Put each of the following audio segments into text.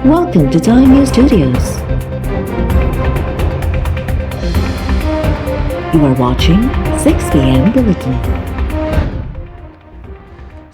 Welcome to Time News Studios. You are watching 6 p.m. Bulletin.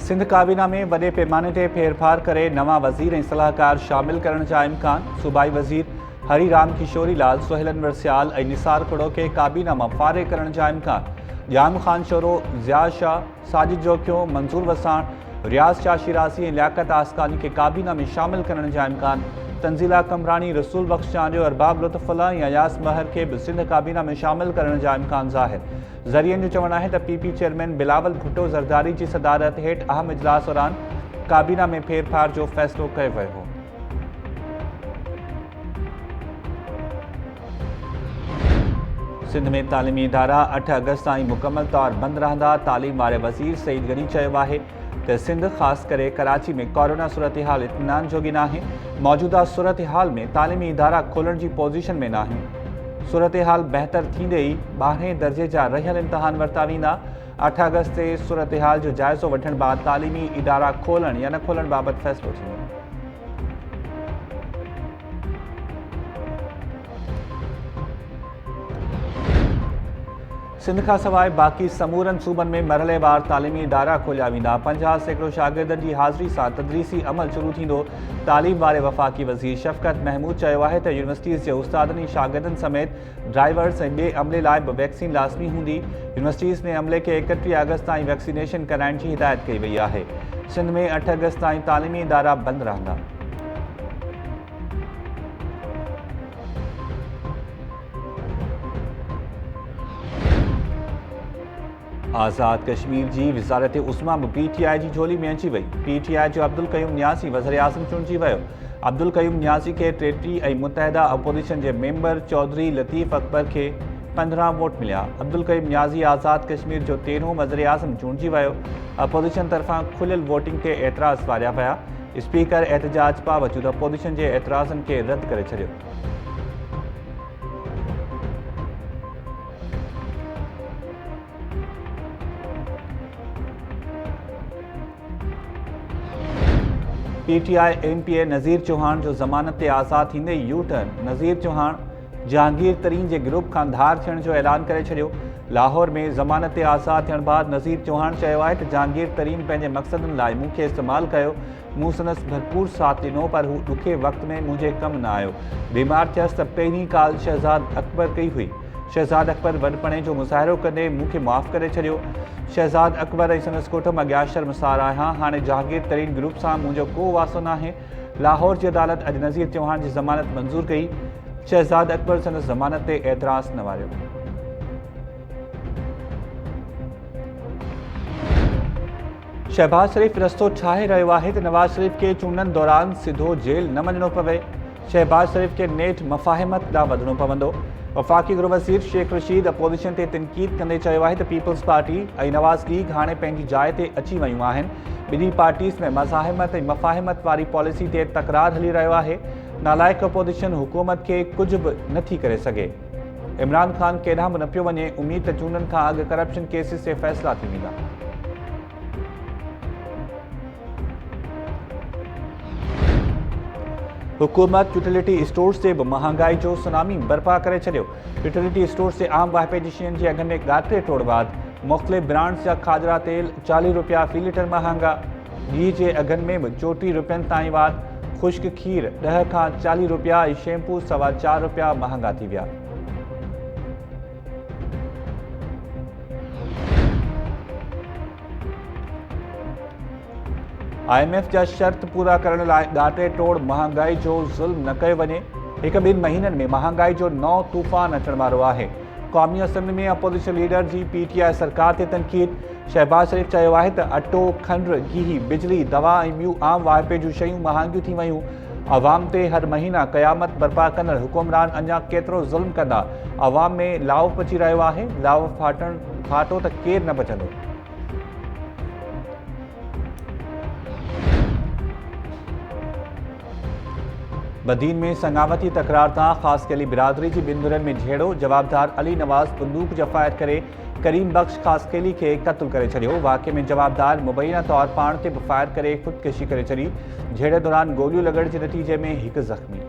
Sindh काबीना में वॾे पैमाने ते फेरफार करे नवां वज़ीर ऐं सलाहकार शामिल करण जा इम्कान। सूबाई वज़ीर हरी राम किशोरी लाल, सोहेल अनवर सियाल ऐं निसार कुड़ो खे काबीना मां फारिग़ करण जा इम्कान। जाम ख़ान शोरो, ज़िया शाह, साजिद जोखियो, मंसूर वसाण, रियाज़ शाह शिराज़ी ऐं लियाकत आसकानी खे काबीना में शामिल करण जा इम्कान। तंज़ीला कमरानी, रसूल बख्श चांडियो, अरबाब लुत्फ़ुल्लाह ऐं अयास महर खे बि सिंध काबीना में शामिल करण जा इम्कान ज़ाहिर। ज़रियनि जो चवणु आहे त पीपी चेयरमैन बिलावल भुट्टो ज़रदारी जी सदारत हेठि अहम इजलास दौरान काबीना में फेरफार जो फ़ैसिलो कयो वियो हो। सिंध में तालीमी इदारा 8 अगस्त ताईं मुकमल तौर बंदि रहंदा। तालीम वारे वज़ीर सईद गनी चयो आहे त सिंध ख़ासि करे कराची में कोरोना सूरत हाल इत्मीनान जोगी नाहे। मौजूदा सूरत हाल में तालीमी इदारा खोलण जी पोज़ीशन में नाहिनि। सूरत हाल बहितर थींदे ई 12हें दर्जे जा रहियल इम्तिहान वरिता वेंदा। 8 अगस्त ते सूरत हाल जो जाइज़ो वठण बैदि तालीमी इदारा खोलण या न खोलण बाबति फ़ैसिलो थींदो। सिंध खां सवाइ बाक़ी समूरनि सूबनि में मरहलेवार तालीमी इदारा खोलिया वेंदा। 50% शागिर्दनि जी हाज़िरी सां तदरीसी अमल शुरू थींदो। तालीम वारे वफ़ाक़ी वज़ीर शफ़क़त महमूद चयो आहे त यूनिवर्सिटीज़ जे उस्तादनि ऐं शागिर्दनि समेत ड्राइवर्स ऐं ॿिए अमले लाइ बि वैक्सीन लाज़मी हूंदी। यूनिवर्सिटीज़ में अमले खे 31 अगस्त ताईं वैक्सीनेशन कराइण जी हिदायत कई वई आहे। सिंध में 8 अगस्त ताईं तालीमी इदारा बंदि रहंदा। आज़ाद कश्मीर जी वज़ारत उस्मा बि PTI जी झोली में अची वई। PTI जो अब्दुल क़यूम नियाज़ी वज़ीर आज़म चूंडिजी वियो। अब्दुल क़यूम नियाज़ी खे 33 ऐं मुतहदा अपोज़िशन जे मेंबर चौधरी लतीफ़ अकबर खे 15 वोट मिलिया। अब्दुल क़यूम नियाज़ी आज़ाद कश्मीर जो 13हों वज़ीर आज़म चूंडिजी वियो। अपोज़िशन तरफ़ां खुलियल वोटिंग ते एतिराज़ वारिया विया। स्पीकर एहतजाज बावजूदि अपोज़िशन जे एतिराज़नि खे रद्द करे छॾियो। PTI MPA नज़ीर चौहान जो ज़मानत ते आज़ाद थींदे यू टर्न। नज़ीर चौहान जहांगीर तरीन जे ग्रुप खां धार थियण जो ऐलान करे छॾियो। लाहौर में ज़मानत ते आज़ाद थियण बैदि नज़ीर चौहान चयो आहे त जहांगीर तरीन पंहिंजे मक़सदनि लाइ मूंखे इस्तेमालु कयो। मूं संदसि भरपूर साथ ॾिनो, पर हू ॾुखे वक़्त में मुंहिंजे कमु न आयो। बीमार थियसि त पहिरीं काल शहज़ाद अकबर कई हुई। शहज़ाद अकबर वॾपणे जो मुज़ाहिरो कंदे मूंखे माफ़ करे छॾियो। शहज़ाद अकबर ऐं संदसि कुटुंब अॻियां शर्मसार आहियां। हाणे जहांगीर तरीन ग्रुप सां मुंहिंजो को वास्तो नाहे। लाहौर जी अदालत अॼु नज़ीर चौहान जी ज़मानत मंज़ूर कई। शहज़ाद अकबर संदसि ज़मानत ते एतिराज़ न वारियो। शहबाज शरीफ़ रस्तो ठाहे रहियो आहे त नवाज़ शरीफ़ खे चूंडनि दौरान सिधो जेल न वञणो पवे। शहबाज शरीफ़ खे नेठ मफ़ाहिमत ॾांहुं वधणो पवंदो। वफ़ाक़ी गृह वज़ीर शेख रशीद अपोज़िशन ते तनक़ीद कंदे चयो आहे त पीपल्स पार्टी ऐं नवाज़ लीग हाणे पंहिंजी जाइ ते अची वियूं आहिनि। ॿिन्ही पार्टीज़ में मज़ाहिमत ऐं मफ़ाहिमत वारी पॉलिसी ते तकरार हली रहियो आहे। नालाइक़ अपोज़िशन हुकूमत खे कुझु बि नथी करे सघे। इमरान ख़ान केॾांहुं बि न पियो वञे। उमीद त चूंडनि खां अॻु करप्शन केसिस ते फ़ैसिला थी वेंदा। हुकूमत यूटिलिटी स्टोर्स ते बि महांगाई जो सुनामी बर्पा करे छॾियो। यूटिलिटी स्टोर्स ते आम वाहिपे जी शयुनि जे अघनि में ॻाटे टोड़ बैदि मुख़्तलिफ़ ब्रांड्स जा खाजरा तेल 40 रुपया फ़ी लीटर महांगा। घी जे अघनि में बि 34 रुपयनि ताईं वाधि। ख़ुश्क खीर 10 खां 40 रुपया ऐं शैम्पू 4.25 रुपया महांगा थी विया। IMF जा शर्त पूरा करण लाइ ॻाटे टोड़ महांगाई जो ज़ुल्म न कयो वञे। 1-2 महीननि में महांगाई जो नओं तूफ़ान अचण वारो आहे। क़ौमी असम्बली में अपोज़िशन लीडर जी PTI सरकार ते तनक़ीद। शहबाज शरीफ़ चयो आहे त अटो, खंडु, गिह, बिजली, दवा ऐं ॿियूं आम वाहिपे जूं शयूं महांगियूं थी वयूं। अवाम ते हर महीना क़यामत बर्पा कंदड़ हुकुमरान अञा केतिरो ज़ुल्म कंदा। अवाम में लाउ पची रहियो आहे। लाउ फाटो त केरु न बचंदो। बदीन में संगावती तकरार तां ख़ासि कली बिरादरी जी ॿिनि धुरनि में झेड़ो। जवाबदार अली नवाज़ बंदूक जा फायर करे करीम बख्श खासकेली के क़त्ल करे छॾियो। वाक़े में जवाबदार मुबैना तौर पाण ते फायर करे ख़ुदकुशी करे छॾी। झेड़े दौरान गोलियूं लॻण जे नतीजे में हिकु ज़ख़्मी।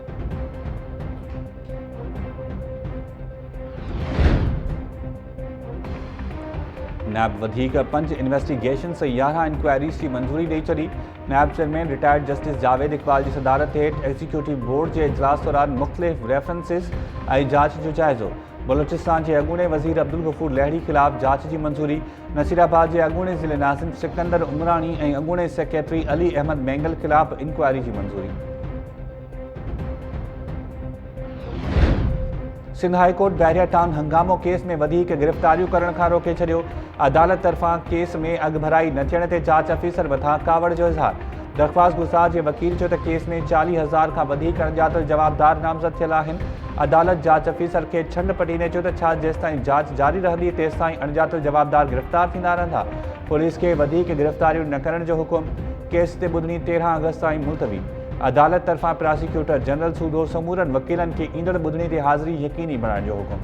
नैब वधीक 5 इन्वेस्टिगेशन से 11 इंक्वायरीज़ की मंजूरी ॾेई छॾी। NAB chairman retired justice Javed Iqbal की सदारत हेठ एग्जीक्यूटिव बोर्ड के इजलास दौरान मुख़्तलिफ़ रेफरेंसिस और जांच जो जायज़ो। बलोचिस्तान के अगूणे वज़ीर अब्दुल गफूर लहड़ी खिलाफ जांच की मंजूरी। नसीराबाद के अगूणे ज़िले नाज़िम सिकंदर उमरानी और अगूणे सेक्रेटरी अली अहमद मेंगल खिलाफ इंक्वायरी की मंजूरी। सिंध हाई कोर्ट बहरिया टाउन हंगामो केस में वधीक गिरफ़्तारियूं करण खां रोके छॾियो। अदालत तरफ़ां केस में अघ भराई न थियण ते जांच अफ़ीसर मथां कावड़ जो इज़हार। दरख़्वास्त गुज़ार के वकील चयो त केस में 40,000 खां वधीक अणॼातल जवाबदार नामज़द थियल आहिनि। अदालत जांच अफ़ीसर के छंड पटीने चयो त छा जेसिताईं जांच जारी रहंदी तेसिताईं अणॼातल जवाबदार गिरफ़्तार थींदा रहंदा। पुलिस के वधीक गिरफ़्तारियूं न करण जो हुकुम। केस ते ॿुधणी 13 अगस्त ताईं मुलतवी। अदालत तरफ़ां प्रोसिक्यूटर जनरल सूदो समूरनि वकीलनि के ईंदड़ ॿुधणी ते हाज़िरी यकीनी बणाइण जो हुकुम।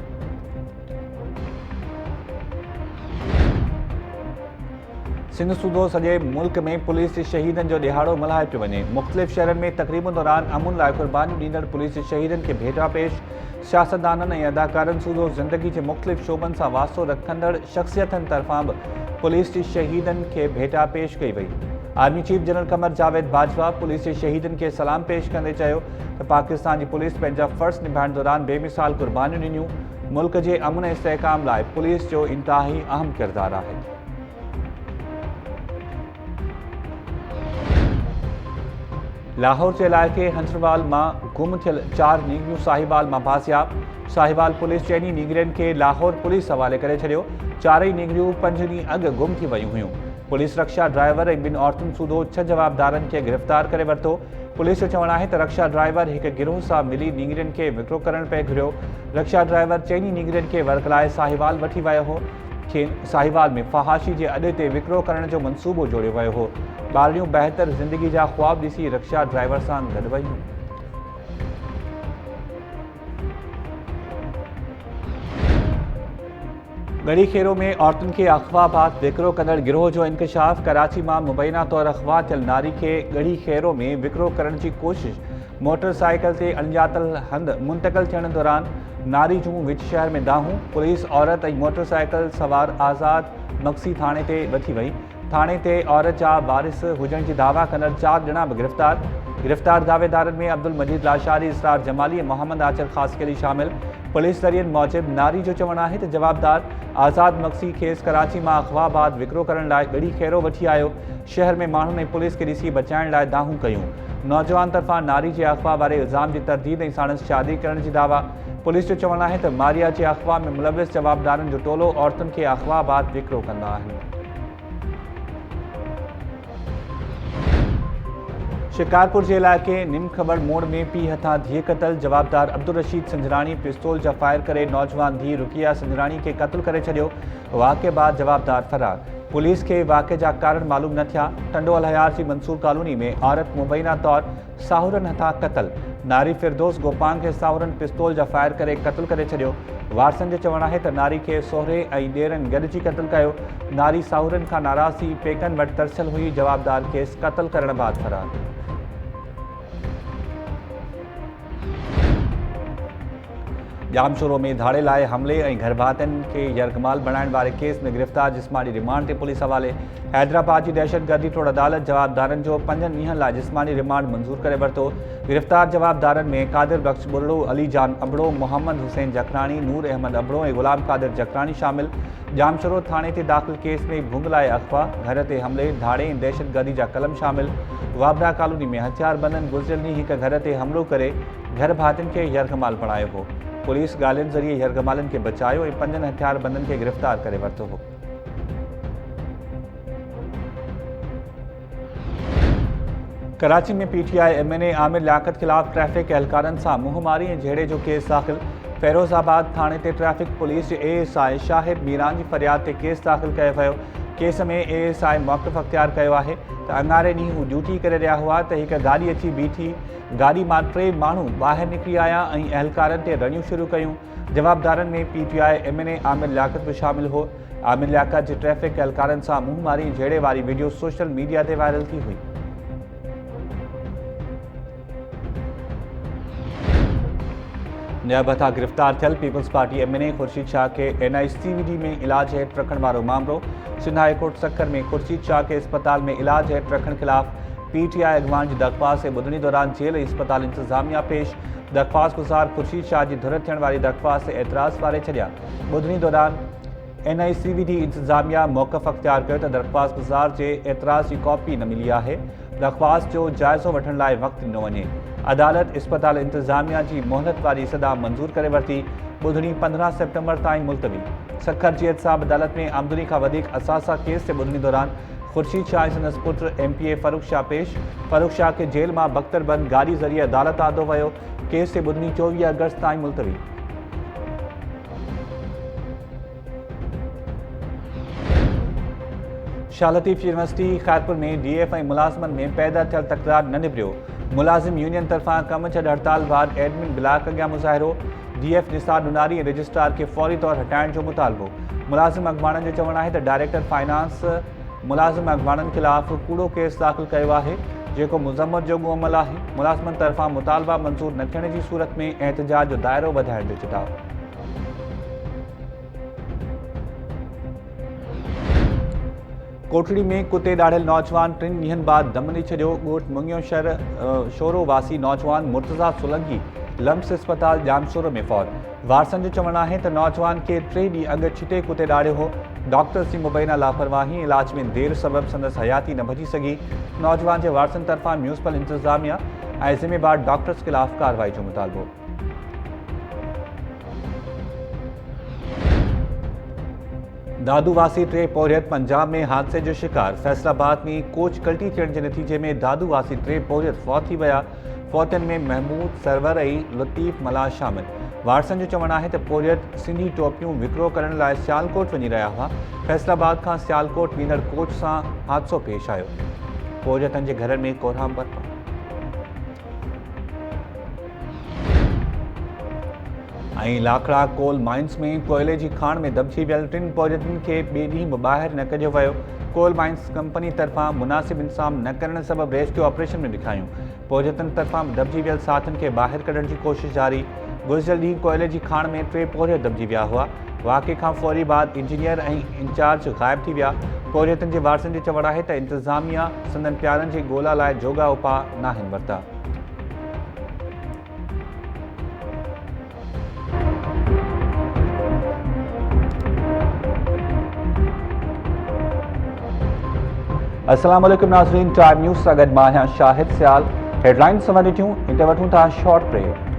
सिंध सूदो सॼे मुल्क में पुलिस शहीदनि जो ॾिहाड़ो मल्हाए पियो वञे। मुख़्तलिफ़ शहरनि में तक़रीबुनि दौरान अमुन लाइ क़ुर्बानियूं ॾींदड़ पुलिस शहीदनि खे भेटा पेश। सियासतदाननि ऐं अदाकारनि सूदो ज़िंदगी जे मुख़्तलिफ़ शोबनि सां वास्तो रखंदड़ शख़्सियतनि तरफ़ां बि पुलिस शहीदनि खे भेटा पेश कई वई। Army chief general Qamar Javed Bajwa police शहीदनि के सलाम पेश कंदे चयो त पाकिस्तान की पुलिस पंहिंजा फ़र्ज़ निभाइण दौरान बेमिसाल क़ुर्बानियूं ॾिनियूं। मुल्क के अमन ऐं इस्तेहकाम लाइ पुलिस जो इंतहाई अहम किरदार है। लाहौर के इलाके हंसरवाल में गुम थियल 4 नीगरियूं साहिवाल में बाज़ियाब। साहिवाल पुलिस चइनी नीगरियुनि के लाहौर पुलिस हवाले करे छॾियो। 4 नीगरियूं 5 ॾींहं अॻु गुम थी वयूं हुयूं। पुलिस रक्षा ड्राइवर ऐं 2 औरतुनि सूदो 6 जवाबदारनि के गिरफ़्तार करे वरितो। पुलिस जो चवणु आहे त रक्षा ड्राइवर एक गिरोह सां मिली नीगरियुनि के विकिरो करण पे घुरियो। रक्षा ड्राइवर चइनी नीगरियुनि के वर्कलाए साहिवाल वठी वियो हो। खेनि साहिवाल में फहाशी के अॾे ते विकिरो करण जो मनसूबो जोड़ियो वियो हो। ॿारड़ियूं बहितर ज़िंदगी जा ख़्वाब ॾिसी रक्षा ड्राइवर सां गॾु वयूं। गढ़ी खेरो में औरतुनि के अगवा बाद विकिरो कंदड़ गिरोह जो इंकशाफ। कराची में मुबैना तौर अगवा थियल नारी के गढ़ी खेरो में विकिरो करण की कोशिश। मोटरसाइकिल से अणॼातल हंध मुंतकिल थियण दौरान नारी जूं विच शहर में दाहूं। पुलिस औरत ऐं मोटरसाइकिल सवार आज़ाद मक्सी थाने ते वठी वई। थाने ते औरत जा वारिस हुजण जी दावा कंदड़ 4 ॼणा भी गिरफ़्तार दावेदारनि में अब्दुल मजीद लाशारी, इसरार जमाली ऐं मोहम्मद आचर ख़ासकेली शामिल। पुलिस ज़रियनि मूजिब नारी जो चवणु आहे त जवाबदार आज़ाद मक्सी खेस कराची में अगवा बाद विकिरो करण लाइ गढ़ी खेरो वठी आयो। शहर में माण्हुनि ऐं पुलिस के ॾिसी बचाइण लाइ दाहूं कयूं। नौजवान तरफ़ां नारी के अगवा वारे इल्ज़ाम की तरदीद ऐं साणुसि शादी करण की दावा। पुलिस जो चवणु आहे त मारिया के अगवा में मुलविस जवाबदारनि जो टोलो औरतुनि के अगवा बाद विकिरो कंदा आहिनि। शिकारपुर के इलाके निम खबर मोड़ में पी हथा धीअ क़त्ल। जवाबदार अब्दुल रशीद संजरानी पिस्तौल जा फायर करे नौजवान धी रुकिया संजरानी के क़त्ल करे छॾियो। वाक़े बाद जवाबदार फरार। पुलिस के वाक़े जा कारण मालूम न थिया। टंडो अलहयार की मंसूर कॉलोनी में औरत मुबैना तौर साहुरनि हथा क़त्ल। नारी फिरदौस गोपांग के साहुरनि पिस्तौल जा फायर करे क़त्ल करे छॾियो। वारसनि जो चवणु आहे त नारी के सोहरे ऐं ॾेरनि गॾिजी क़त्ल कयो। नारी साहुरनि खां नाराज़ थी पेकनि वटि तरसियल हुई। जवाबदार केस क़त्ल करण बाद फरार। जामशोरो में धाड़े लाए हमले और घरभातन के यरगमाल बनाने वाले केस में गिरफ्तार जिस्मानी रिमांड ते पुलिस हवाले। हैदराबाद की दहशतगर्दी तोड़ अदालत जवाबदारन जो 5 ॾींहनि लाइ जिस्मानी रिमांड मंजूर करे वरितो। गिरफ्तार जवाबदारन में कादिर बख्श बुरड़ो, अली जान अबड़ो, मोहम्मद हुसैन जखरानी, नूर अहमद अबड़ो और गुलाम कादिर जखरानी शामिल। जामशोरो थाने ते दाख़िल केस में भुंग लाए अगवा, घर ते हमले, धाड़े और दहशतगर्दी जा कलम शामिल। वाबरा कॉलोनी में हथियारबंदनि गुज़िरियल ॾींहुं हिक घर ते हमलो करे घर भातियुनि खे यरगमाल बणायो हो। पुलिस गालियुनि ज़रिए यरगमालनि के बचायो और 5 हथियारबंदनि के गिरफ्तार करे वरितो हो। कराची में पीटीआई एमएनए आमिर लियाकत खिलाफ ट्रैफिक एहलकारनि सां मुंहमारी और झेड़े जो केस दाख़िल। फैरोज़ाबाद थाने ते ट्रैफिक पुलिस जे एएसआई शाहिद मीरान की फरियाद ते केस दाख़िल कयो वियो। केस में एएसआई मौक़िफ़ अख्तियार कयो आहे त अङारे ॾींहुं हू ड्यूटी करे रहिया हुआ त हिक गाड़ी अची बीठी। गाड़ी मां 3 माण्हू ॿाहिरि निकिरी आया और एहलकारनि ते रड़ियूं शुरू कयूं। जवाबदारनि में पीटीआई एमएनए आमिर लियाकत भी शामिल हो। आमिर लियाकत जी ट्रैफिक एहलकारनि सां मुंहुं मारी जहिड़े वारी वीडियो सोशल मीडिया ते वायरल थी हुई। न्याबता गिरफ़्तार थियल Peoples Party MNA Khurshid Shah के NICVD में इलाज हेठि रखण वारो मामलो। सिंध हाई कोर्ट सखर में खुर्शीद शाह के अस्पताल में इलाज हेठि रखण खिलाफ़ PTI अॻवान जी दरख़्वास्त ऐं ॿुधणी दौरान जेल अस्पताल इंतज़ामिया पेश। दरख़्वास्त गुज़ार खुर्शीद शाह जी धुर थियण वारी दरख़्वास्त ते एतिराज़ वारे छॾिया। ॿुधणी दौरान NICVD इंतज़ामिया मौक़िफ़ अख़्तियार कयो त दरख़्वास्त गुज़ार जे एतिराज़ जी कॉपी न मिली आहे। दरख़्वास्त जो जाइज़ो वठण लाइ वक़्तु ॾिनो वञे। अदालत अस्पताल इंतज़ामिया जी मोहलत वारी सदा मंज़ूर करे वरिती। ॿुधणी 15 सेप्टेम्बर ताईं मुलतवी। सखर जी एहतसाब अदालत में आमदनी खां वधीक असासा केस ते ॿुधणी दौरान खुर्शीद शाह ऐं संदसि पुट MPA फ़ारूक शाह पेश। फ़ारूक शाह खे जेल मां बख्तरबंद गाड़ी ज़रिए अदालत आंदो वियो। केस ते ॿुधणी 24 अगस्त ताईं मुलतवी। शाह लतीफ़ यूनिवर्सिटी खैरपुर में DF ऐं मुलाज़िमनि में पैदा थियल तकरार न निबरियो। मुलाज़िम यूनियन तरफ़ां कम छॾ हड़ताल बाद एडमिन ब्लॉक अॻियां मुज़ाहिरो। DF निसार नुनारी ऐं रजिस्ट्रार खे फौरी तौरु हटाइण जो मुतालबो। मुलाज़िम अॻवाननि जो चवणु आहे त डायरेक्टर फाइनेंस मुलाज़िम अॻवाननि ख़िलाफ़ कूड़ो केस दाख़िल कयो आहे, जेको मुज़म्मत जोॻो अमल आहे। मुलाज़िमनि तरफ़ां मुतालबा मंज़ूर न थियण जी सूरत में एहतिजाज जो दाइरो वधाइण जो चिताव। कोटड़ी में कुते ॾाढ़ियल नौजवान 3 ॾींहंनि बाद दम ॾेई छॾियो। ॻोठ मुंगियो शोरो वासी नौजवान मुर्तज़ा सोलंकी लम्स अस्पताल जामशोरो में फौत। वारसनि जो चवणु आहे त नौजवान खे 3 ॾींहं अॻु छिटे कुते ॾाढ़ियो हो। डॉक्टर्स जी मुबैना लापरवाही इलाज में देर सबबि संदसि हयाती न बची सघी। नौजवान जे वारसनि तरफ़ां म्यूनिसिपल इंतज़ामिया ऐं ज़िम्मेवार डॉक्टर्स ख़िलाफ़ कार्रवाई जो मुतालबो। दादूवासी 3 पोरियत पंजाब में हादसे जो शिकार। फैसलाबाद में कोच कल्टी थियण जे नतीजे में दादूवासी 3 पोरियत फौत थी विया। फौतनि में महमूद सरवर ऐं लतीफ़ मला शामिल। वारसनि जो चवणु आहे त पोरियत सिंधी टोपियूं विकिरो करण लाइ सियालकोट वञी रहिया हुआ। फैसलाबाद खां सियालकोट वेंदड़ कोच सां हादसो पेश आयो। पोरियतनि जे घरनि में कोरहाम बरपा। ऐं लाखड़ा कोल माइंस में कोयले जी खाण में दॿिजी वियल 3 पोरियतनि खे ॿिए ॾींहुं बि ॿाहिरि न कढियो वियो। कोल माइंस कंपनी तरफ़ां मुनासिब इंतज़ाम न करण सबबि रेस्क्यू ऑपरेशन में ॾेखारियूं। पोरियतनि तरफ़ां दॿिजी वियल साथियुनि खे ॿाहिरि कढण जी कोशिशि जारी। गुज़िरियल ॾींहुं कोयले जी खाण में 3 पोरियत दॿिजी विया हुआ। वाक़े खां फौरी बाद इंजीनियर ऐं इंचार्ज ग़ाइब थी विया। पोरियतनि जे वारसनि जो चवणु आहे त इंतज़ामिया संदनि प्यारनि जी ॻोल्हा लाइ जोगा उपाउ नाहिनि वरिता। अस्सलाम वालेकुम नाज़रीन, टाइम न्यूज़ सां गॾु मां आहियां शाहिद सियाल। हेडलाइन्स समझ ॾिठियूं, हिते वठूं था शॉर्ट ब्रेक।